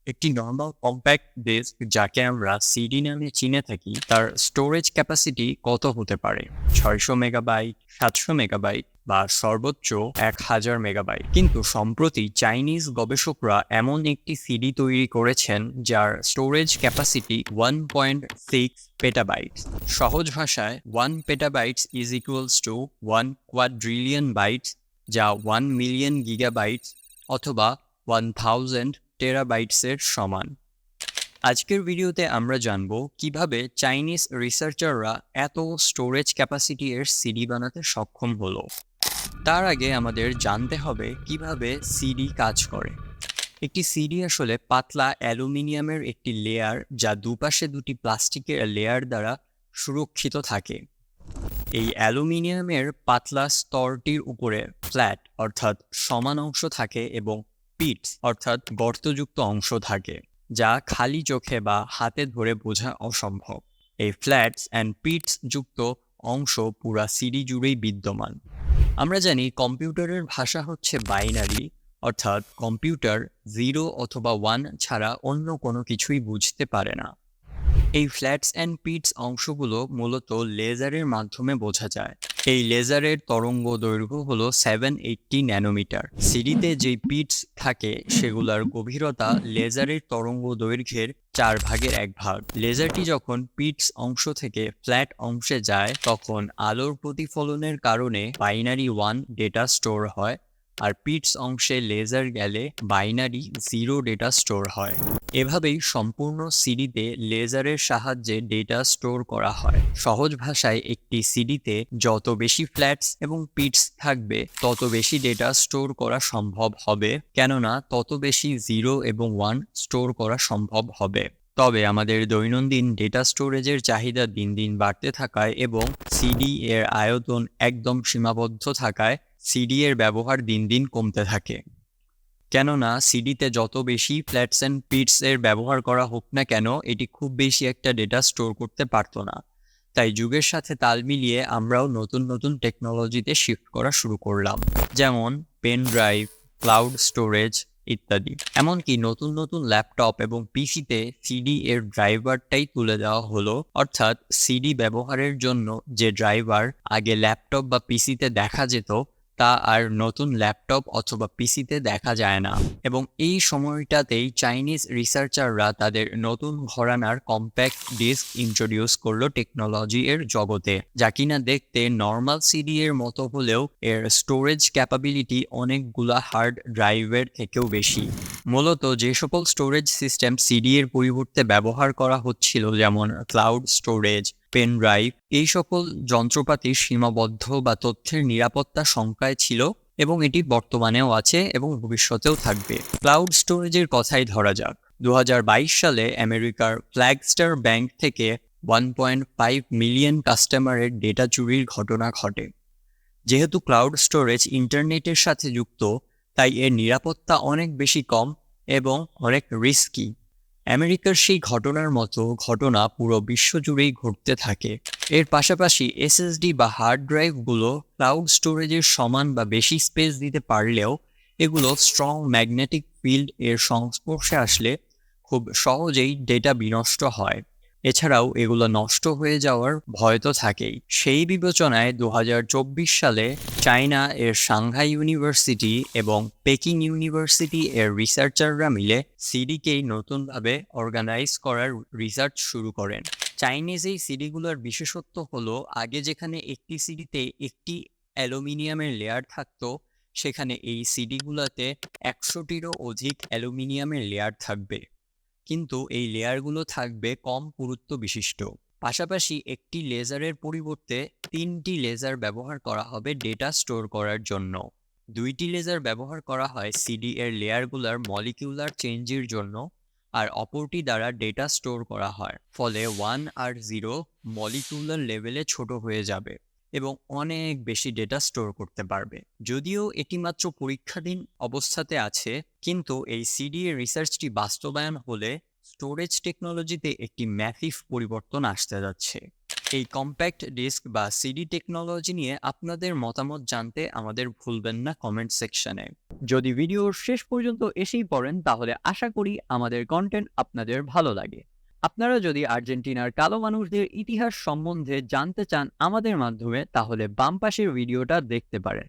একটি normal compact disc যাকে আমরা সিডি নামে চিনে থাকি তার স্টোরেজ ক্যাপাসিটি কত হতে পারে? 600 মেগাবাইট, 700 মেগাবাইট বা সর্বোচ্চ 1000 মেগাবাইট। কিন্তু সম্প্রতি চাইনিজ গবেষকরা এমন একটি সিডি তৈরি করেছেন যার স্টোরেজ ক্যাপাসিটি 1.6 পেটাবাইট। সহজ ভাষায় 1 petabytes is equals to 1 quadrillion bytes, যা 1 মিলিয়ন গিগাবাইটস অথবা 1000 টেরাবাইটসের সমান। আজকের ভিডিওতে আমরা জানব কিভাবে চাইনিজ রিসার্চাররা এত স্টোরেজ ক্যাপাসিটি এর সিডি বানাতে সক্ষম হলো। তার আগে আমাদের জানতে হবে কিভাবে সিডি কাজ করে। একটি সিডি আসলে পাতলা অ্যালুমিনিয়ামের একটি লেয়ার যা দুপাশে দুটি প্লাস্টিকের লেয়ার দ্বারা সুরক্ষিত থাকে। এই অ্যালুমিনিয়ামের পাতলা স্তরটির উপরে ফ্ল্যাট অর্থাৎ সমান অংশ থাকে এবং পিটস অর্থাৎ গর্তযুক্ত অংশ থাকে, যা খালি চোখে বা হাতে ধরে বোঝা অসম্ভব। এই ফ্ল্যাটস অ্যান্ড পিটস যুক্ত অংশ পুরা সিডি জুড়েই বিদ্যমান। আমরা জানি কম্পিউটারের ভাষা হচ্ছে বাইনারি, অর্থাৎ কম্পিউটার 0 অথবা 1 ছাড়া অন্য কোনো কিছুই বুঝতে পারে না। এই ফ্ল্যাটস অ্যান্ড পিটস অংশগুলো মূলত লেজারের মাধ্যমে বোঝা যায়। এই লেজারের তরঙ্গ দৈর্ঘ্য হলো 780 ন্যানোমিটার। সিডিতে যে পিটস থাকে সেগুলোর গভীরতা লেজারের তরঙ্গ দৈর্ঘ্যের 1/4 ভাগ। লেজারটি যখন পিটস অংশ থেকে ফ্ল্যাট অংশে যায় তখন আলোর প্রতিফলনের কারণে বাইনারি 1 ডেটা স্টোর হয়, আর পিটস অংশে লেজার গেলে বাইনারি 0 ডেটা স্টোর হয়। এভাবেই সম্পূর্ণ সিডিতে লেজারের সাহায্যে ডেটা স্টোর করা হয়। সহজ ভাষায় একটি সিডিতে যত বেশি ফ্ল্যাটস এবং পিটস থাকবে তত বেশি ডেটা স্টোর করা সম্ভব হবে, কেননা তত বেশি 0 এবং 1 স্টোর করা সম্ভব হবে। তবে আমাদের দৈনন্দিন ডেটা স্টোরেজের চাহিদা দিন দিন বাড়তে থাকায় এবং সিডি এর আয়তন একদম সীমাবদ্ধ থাকায় সিডি এর ব্যবহার দিন দিন কমতে থাকে। কেননা সিডিতে যত বেশি ফ্ল্যাটস অ্যান্ড পিটস এর ব্যবহার করা হোক না কেন, এটি খুব বেশি একটা ডেটা স্টোর করতে পারতো না। তাই যুগের সাথে তাল মিলিয়ে আমরাও নতুন নতুন টেকনোলজিতে শিফট করা শুরু করলাম, যেমন পেন ড্রাইভ, ক্লাউড স্টোরেজ ইত্যাদি। এমনকি নতুন নতুন ল্যাপটপ এবং পিসিতে সিডি এর ড্রাইভারটাই তুলে দেওয়া হলো, অর্থাৎ সিডি ব্যবহারের জন্য যে ড্রাইভার আগে ল্যাপটপ বা পিসিতে দেখা যেত তা আর নতুন ল্যাপটপ অথবা পিসিতে দেখা যায় না। এবং এই সময়টাতেই চাইনিজ রিসার্চাররা তাদের নতুন ঘরানার কম্প্যাক্ট ডিস্ক ইন্ট্রোডিউস করলো টেকনোলজি এর জগতে, যা কিনা দেখতে নর্মাল সিডি এর মতো হলেও এর স্টোরেজ ক্যাপাবিলিটি অনেকগুলা হার্ড ড্রাইভের থেকেও বেশি। মূলত যে সকল স্টোরেজ সিস্টেম সিডি এর পরিবর্তে ব্যবহার করা হচ্ছিল, যেমন ক্লাউড স্টোরেজ, পেন ড্রাইভ, এই সকল যন্ত্রপাতি সীমাবদ্ধ বা তথ্যের নিরাপত্তা শঙ্কায় ছিল এবং এটি বর্তমানেও আছে এবং ভবিষ্যতেও থাকবে। ক্লাউড স্টোরেজের কথাই ধরা যাক। 2022 সালে আমেরিকার ফ্ল্যাগস্টার ব্যাংক থেকে 1.5 মিলিয়ন কাস্টমারের ডেটা চুরির ঘটনা ঘটে। যেহেতু ক্লাউড স্টোরেজ ইন্টারনেটের সাথে যুক্ত, তাই এর নিরাপত্তা অনেক বেশি কম এবং অনেক রিস্কি। আমেরিকার সেই ঘটনার মতো ঘটনা পুরো বিশ্ব জুড়েই ঘটতে থাকে। এর পাশাপাশি এসএসডি বা হার্ড ড্রাইভগুলো ক্লাউড স্টোরেজের সমান বা বেশি স্পেস দিতে পারলেও এগুলো স্ট্রং ম্যাগনেটিক ফিল্ড এর সংস্পর্শে আসলে খুব সহজেই ডেটা বিনষ্ট হয়। এছাড়াও এগুলো নষ্ট হয়ে যাওয়ার ভয় তো থাকেই। সেই বিবেচনায় 2024 সালে চায়না এর সাংহাই ইউনিভার্সিটি এবং পেকিং ইউনিভার্সিটি এর রিসার্চাররা মিলে সিডিকেই নতুনভাবে অর্গানাইজ করার রিসার্চ শুরু করেন। চাইনিজ এই সিডিগুলোর বিশেষত্ব হলো, আগে যেখানে একটি সিডিতে একটি অ্যালুমিনিয়ামের লেয়ার থাকতো, সেখানে এই সিডিগুলোতে 100টিরও অধিক অ্যালুমিনিয়ামের লেয়ার থাকবে, কিন্তু এই লেয়ারগুলো থাকবে কম পুরুত্ব বিশিষ্ট। পাশাপাশি একটি লেজারের পরিবর্তে 3টি লেজার ব্যবহার করা হবে ডেটা স্টোর করার জন্য। 2টি লেজার ব্যবহার করা হয় সিডি এর লেয়ারগুলোর মলিকিউলার চেঞ্জের জন্য, আর অপরটি দ্বারা ডেটা স্টোর করা হয়। ফলে 1 আর 0 মলিকিউলার লেভেলে ছোট হয়ে যাবে এবং অনেক বেশি ডেটা স্টোর করতে পারবে। যদিও এটি মাত্র পরীক্ষাধীন অবস্থাতে আছে, কিন্তু এই সিডি এর রিসার্চটি বাস্তবায়ন হলে স্টোরেজ টেকনোলজিতে একটি ম্যাসিভ পরিবর্তন আসতে যাচ্ছে। এই কম্প্যাক্ট ডিস্ক বা সিডি টেকনোলজি নিয়ে আপনাদের মতামত জানতে আমাদের ভুলবেন না কমেন্ট সেকশনে। যদি ভিডিওর শেষ পর্যন্ত এসেই পড়েন তাহলে আশা করি আমাদের কন্টেন্ট আপনাদের ভালো লাগে। আপনারা যদি আর্জেন্টিনার কালো মানুষদের ইতিহাস সম্বন্ধে জানতে চান আমাদের মাধ্যমে, তাহলে বাম পাশের ভিডিওটা দেখতে পারেন।